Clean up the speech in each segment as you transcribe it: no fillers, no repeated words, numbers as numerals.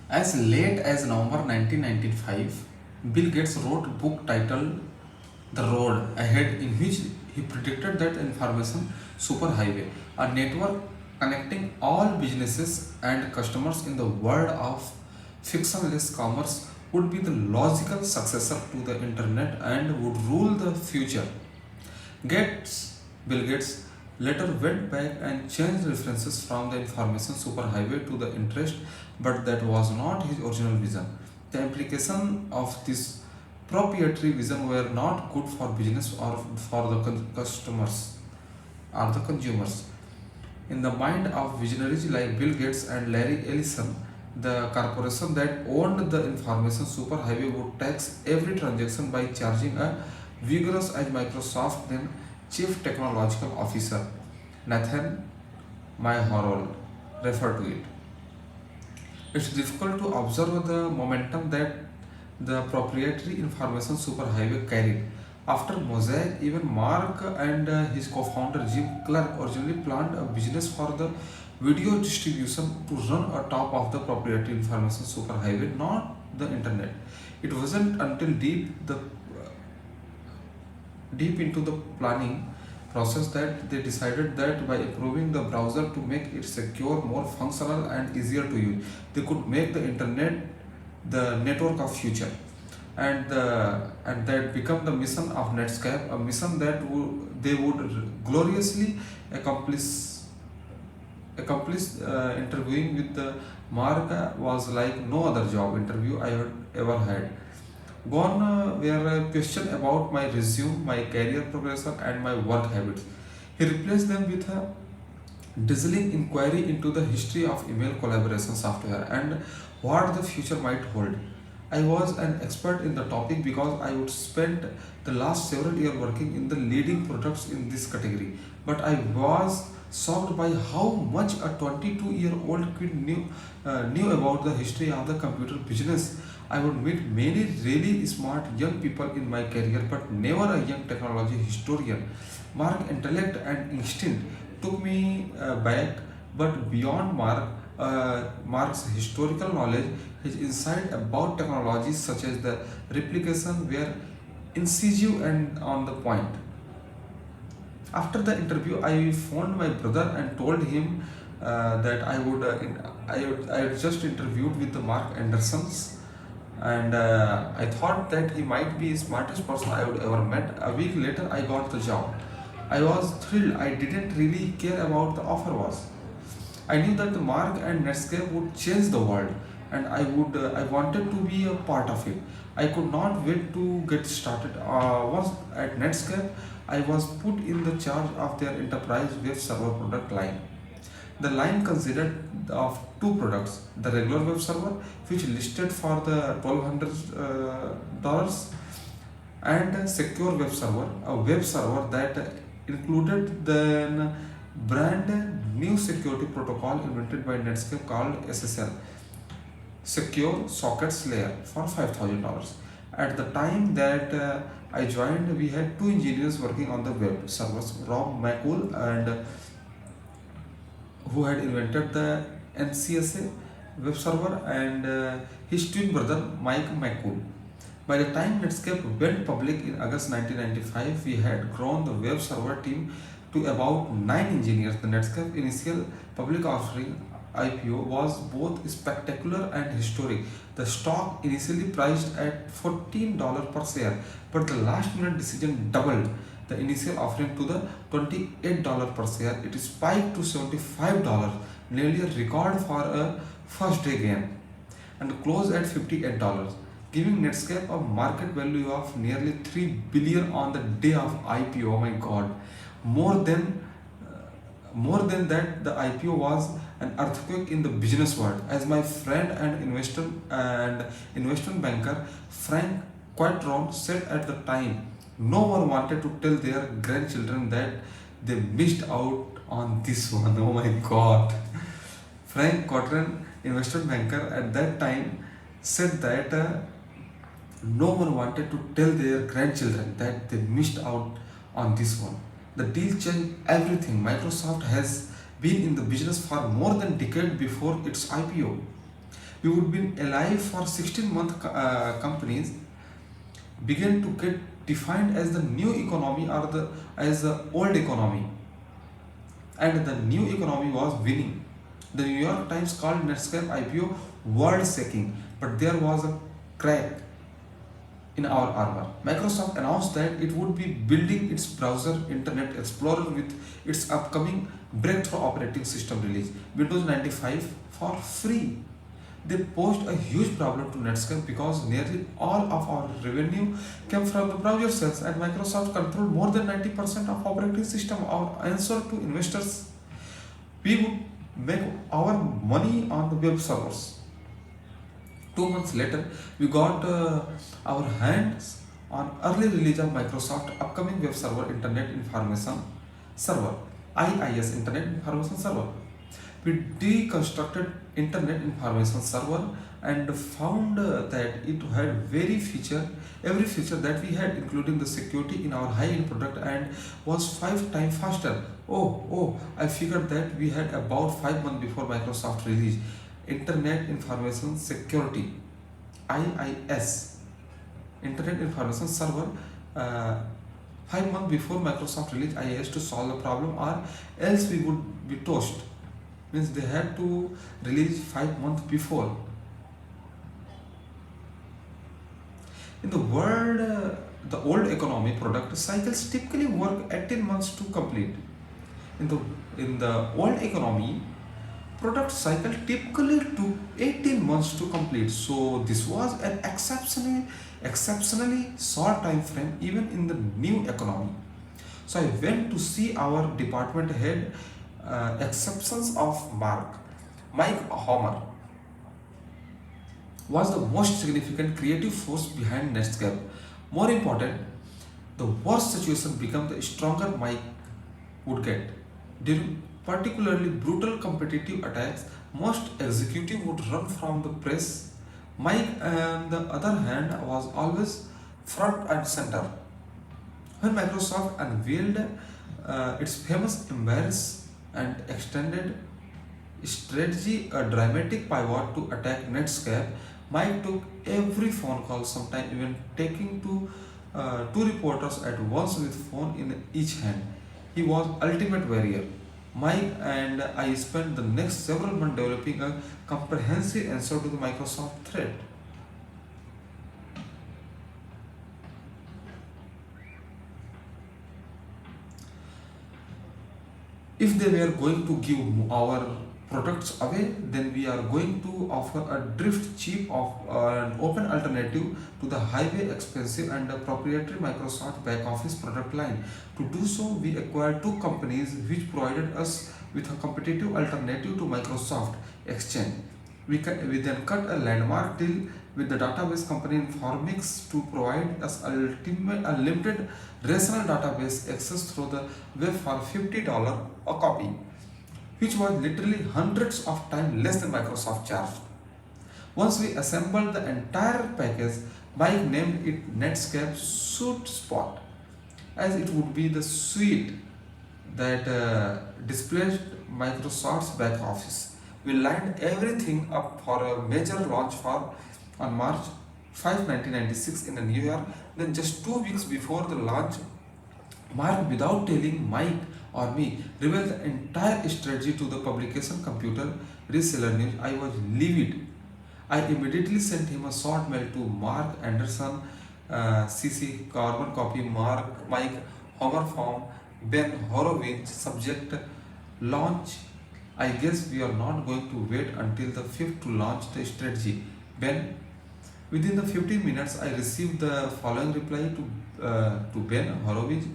As late as November 1995, Bill Gates wrote a book titled The Road Ahead, in which he predicted that information superhighway, a network connecting all businesses and customers in the world of fictionless commerce, would be the logical successor to the internet and would rule the future. Bill Gates later went back and changed references from the information superhighway to the interest, but that was not his original vision. The implications of this proprietary vision were not good for business or for the customers or the consumers. In the mind of visionaries like Bill Gates and Larry Ellison, the corporation that owned the information superhighway would tax every transaction by charging a vigorous as Microsoft then Chief Technological Officer Nathan Myhrvold referred to it. It's difficult to observe the momentum that the proprietary information superhighway carried. After Mosaic, even Mark and his co-founder Jim Clark originally planned a business for the video distribution to run atop of the proprietary information superhighway, not the internet. It wasn't until deep into the planning process that they decided that by improving the browser to make it secure, more functional and easier to use, they could make the internet the network of future. And that become the mission of Netscape, a mission that they would gloriously accomplish. Interviewing with the Mark was like no other job interview I had ever had. Gone were a question about my resume, my career progression, and my work habits. He replaced them with a dazzling inquiry into the history of email collaboration software and what the future might hold. I was an expert in the topic because I would spend the last several years working in the leading products in this category. But I was shocked by how much a 22-year-old kid knew about the history of the computer business. I would meet many really smart young people in my career, but never a young technology historian. Mark intellect and instinct took me back, but beyond Mark's historical knowledge, his insight about technologies such as the replication were incisive and on the point. After the interview, I phoned my brother and told him that I had just interviewed with the Mark Andersons, and I thought that he might be the smartest person I would ever met. A week later, I got the job. I was thrilled. I didn't really care about the offer was. I knew that the Mark and Netscape would change the world, and I wanted to be a part of it. I could not wait to get started. Once at Netscape, I was put in the charge of their enterprise web server product line. The line consisted of two products: the regular web server, which listed for the $1,200, and a secure web server, a web server that included the brand new security protocol invented by Netscape called SSL, Secure Sockets Layer, for $5,000. At the time that I joined, we had two engineers working on the web servers, Rob McCool, and who had invented the NCSA web server, and his twin brother Mike McCool. By the time Netscape went public in August 1995, we had grown the web server team to about 9 engineers. The Netscape initial public offering IPO was both spectacular and historic. The stock initially priced at $14 per share, but the last minute decision doubled the initial offering to the $28 per share. It spiked to $75, nearly a record for a first day gain, and closed at $58, giving Netscape a market value of nearly 3 billion on the day of IPO. Oh my god. More than more than that, the IPO was an earthquake in the business world. As my friend and investment banker Frank Quatron said at the time, no one wanted to tell their grandchildren that they missed out on this one. Oh my god. Frank Quatron, investment banker at that time, said that no one wanted to tell their grandchildren that they missed out on this one. The deal changed everything. Microsoft has been in the business for more than a decade before its IPO. We would be alive for 16-month. Companies began to get defined as the new economy or the as the old economy, and the new economy was winning. The New York Times called Netscape IPO world shaking, but there was a crack in our armor. Microsoft announced that it would be building its browser Internet Explorer with its upcoming breakthrough operating system release, Windows 95, for free. They posed a huge problem to Netscape because nearly all of our revenue came from the browser sales, and Microsoft controlled more than 90% of operating system. Our answer to investors: we would make our money on the web servers. 2 months later, we got our hands on early release of Microsoft upcoming web server, Internet Information Server, IIS, Internet Information Server. We deconstructed Internet Information Server and found that it had every feature that we had, including the security in our high-end product, and was 5 times faster. I figured that we had about 5 months before Microsoft released Internet Information Security, IIS, Internet Information Server, uh, 5 months before Microsoft released IIS to solve the problem, or else we would be toast. Means they had to release 5 months before. In the world, the old economy product cycles typically work 18 months to complete. In the old economy, product cycle typically took 18 months to complete. So this was an exceptionally short time frame even in the new economy. So I went to see our department head, exceptions of Mike Homer was the most significant creative force behind Netscape. More important, the worse situation became, the stronger Mike would get. During particularly brutal competitive attacks, most executives would run from the press. Mike, on the other hand, was always front and center. When Microsoft unveiled its famous embrace and extended strategy, a dramatic pivot to attack Netscape, Mike took every phone call, sometimes even taking two reporters at once with phone in each hand. He was ultimate warrior. Mike and I spent the next several months developing a comprehensive answer to the Microsoft threat. If they were going to give our products away, then we are going to offer a drift cheap of an open alternative to the highway expensive and a proprietary Microsoft back office product line. To do so, we acquired two companies which provided us with a competitive alternative to Microsoft Exchange. We then cut a landmark deal with the database company Informix to provide us unlimited rational database access through the web for $50 a copy, which was literally hundreds of times less than Microsoft charged. Once we assembled the entire package, Mike named it Netscape Sweet Spot, as it would be the suite that displaced Microsoft's back office. We lined everything up for a major launch for on March 5, 1996 in New York. Then just 2 weeks before the launch, Mark, without telling Mike or me, revealed the entire strategy to the publication Computer Reseller News. I was livid. I immediately sent him a short mail to Mark Anderson, CC, carbon copy, Mike, Homer form, Ben Horowitz, subject, launch. I guess we are not going to wait until the 5th to launch the strategy. Ben, within the 15 minutes, I received the following reply to Ben Horowitz,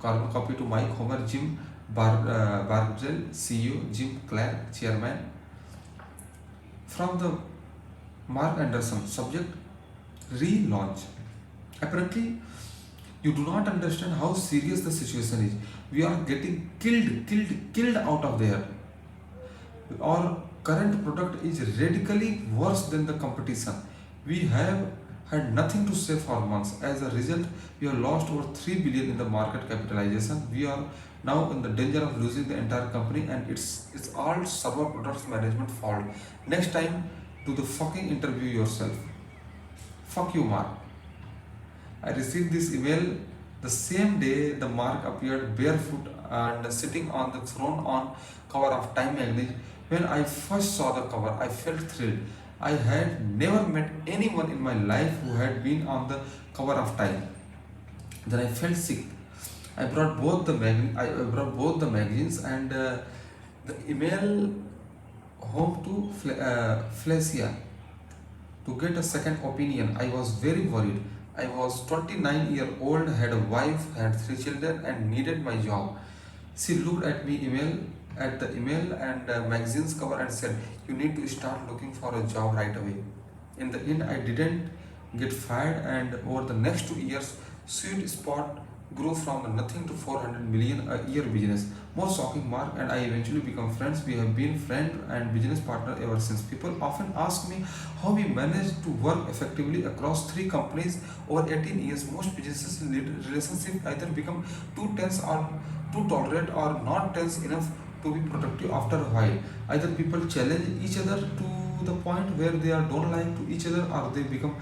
carbon copy to Mike Homer, Jim Bargel, CEO, Jim Clark, Chairman. From the Mark Anderson, subject, relaunch. Apparently, you do not understand how serious the situation is. We are getting killed out of there. Our current product is radically worse than the competition. We have had nothing to say for months. As a result, we have lost over 3 billion in the market capitalization. We are now in the danger of losing the entire company, and it's all server products management fault. Next time to the fucking interview yourself. Fuck you, Mark. I received this email the same day the Mark appeared barefoot and sitting on the throne on cover of Time magazine. When I first saw the cover, I felt thrilled. I had never met anyone in my life who had been on the cover of Time. Then I felt sick. I brought both the magazines and the email home to Flesia to get a second opinion. I was very worried. I was 29-year-old, had a wife, had three children, and needed my job. She looked at the email and magazine's cover and said, "You need to start looking for a job right away." In the end, I didn't get fired, and over the next 2 years, Sweet Spot grew from the nothing to 400 million a year business. More shocking, Mark and I eventually become friends. We have been friend and business partner ever since. People often ask me how we managed to work effectively across three companies over 18 years. Most businesses relationship either become too tense or too tolerant or not tense enough to be productive after a while. Either people challenge each other to the point where they are don't like to each other, or they become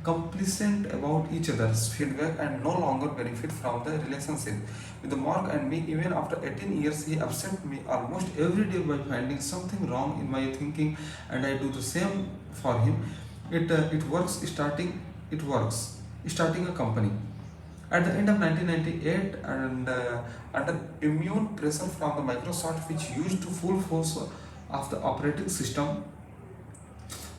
complacent about each other's feedback and no longer benefit from the relationship. With the Mark and me, even after 18 years, he upset me almost every day by finding something wrong in my thinking, and I do the same for him. It works starting a company. At the end of 1998, and under immune pressure from the Microsoft, which used to full force of the operating system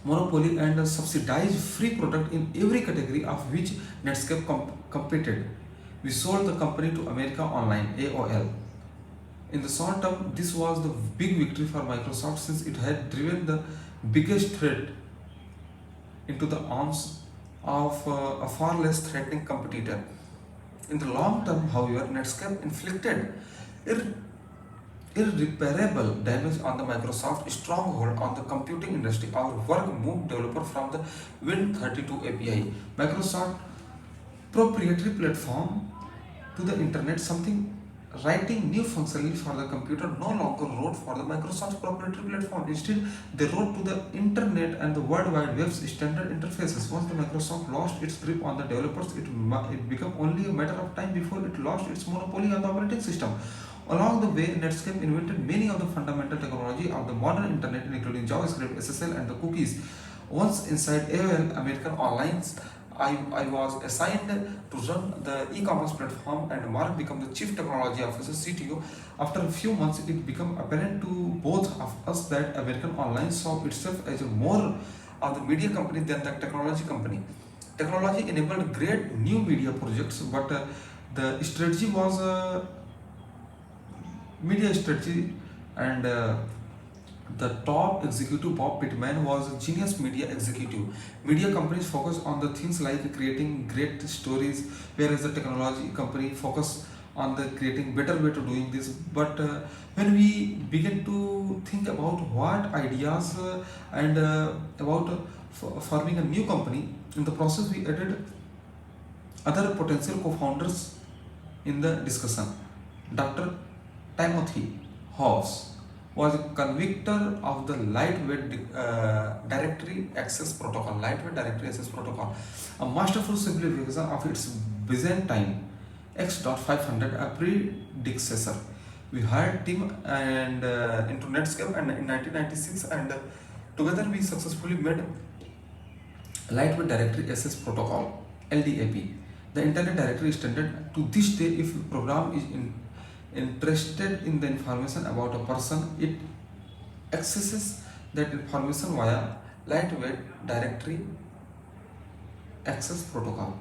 monopoly and subsidized free product in every category of which Netscape competed. We sold the company to America Online (AOL). In the short term, this was the big victory for Microsoft since it had driven the biggest threat into the arms of a far less threatening competitor. In the long term, however, Netscape inflicted ir- irreparable damage on the Microsoft stronghold on the computing industry. Our work moved developer from the Win32 API, Microsoft proprietary platform, to the internet, something writing new functionality for the computer no longer wrote for the Microsoft proprietary platform. Instead, they wrote to the internet and the World Wide Web's standard interfaces. Once the Microsoft lost its grip on the developers, it became only a matter of time before it lost its monopoly on the operating system. Along the way, Netscape invented many of the fundamental technology of the modern internet, including JavaScript, SSL, and the cookies. Once inside AOL American Online, I was assigned to run the e-commerce platform, and Mark became the chief technology officer (CTO). After a few months, it became apparent to both of us that American Online saw itself as a more of the media company than the technology company. Technology enabled great new media projects, but the strategy was media strategy, and the top executive Bob Pittman was a genius media executive. Media companies focus on the things like creating great stories, whereas the technology company focus on the creating better way to doing this. But when we begin to think about what ideas and about forming a new company, in the process we added other potential co-founders in the discussion. Dr. Timothy Hobbs was a convictor of the lightweight directory access protocol, a masterful simplification of its Byzantine X.500, a predecessor. We hired Tim and into Netscape and in 1996, and together we successfully made Lightweight Directory Access Protocol (LDAP). The Internet Directory Standard. To this day, if a program is interested in the information about a person, it accesses that information via Lightweight Directory Access Protocol.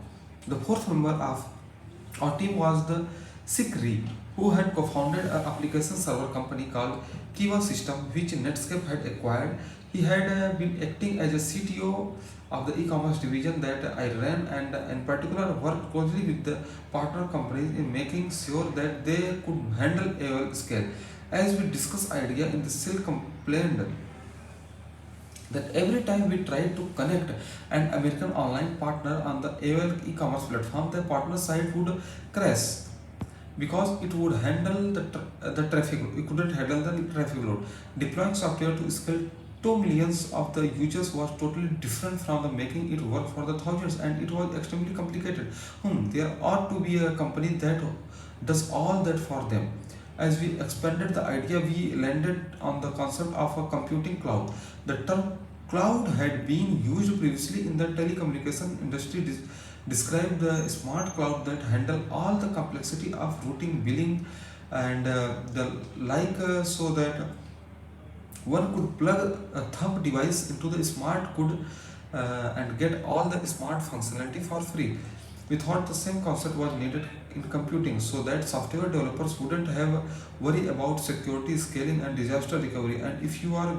The fourth member of our team was the Sikri, who had co-founded an application server company called Kiva System, which Netscape had acquired. He had been acting as a CTO of the e-commerce division that I ran, and in particular worked closely with the partner companies in making sure that they could handle AOL scale. As we discussed idea in the Silk complained that every time we tried to connect an American Online partner on the AOL e-commerce platform, the partner site would crash because it would handle the traffic. It couldn't handle the traffic load. Deploying software to scale to millions of the users was totally different from the making it work for the thousands, and it was extremely complicated. There ought to be a company that does all that for them. As we expanded the idea, we landed on the concept of a computing cloud. The term cloud had been used previously in the telecommunication industry, describe the smart cloud that handle all the complexity of routing, billing, and the like, so that one could plug a thumb device into the smart could and get all the smart functionality for free. We thought the same concept was needed in computing, so that software developers wouldn't have worry about security, scaling, and disaster recovery. And if you are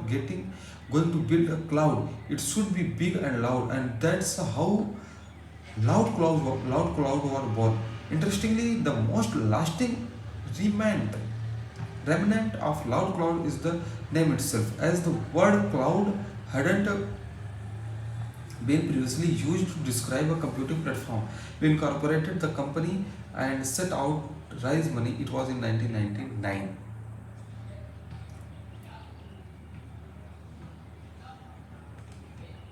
going to build a cloud, it should be big and loud, and that's how loud cloud were born. Interestingly, the most lasting remnant remnant of loud cloud is the name itself, as the word cloud hadn't been previously used to describe a computing platform. We incorporated the company and set out raise money. It was in 1999.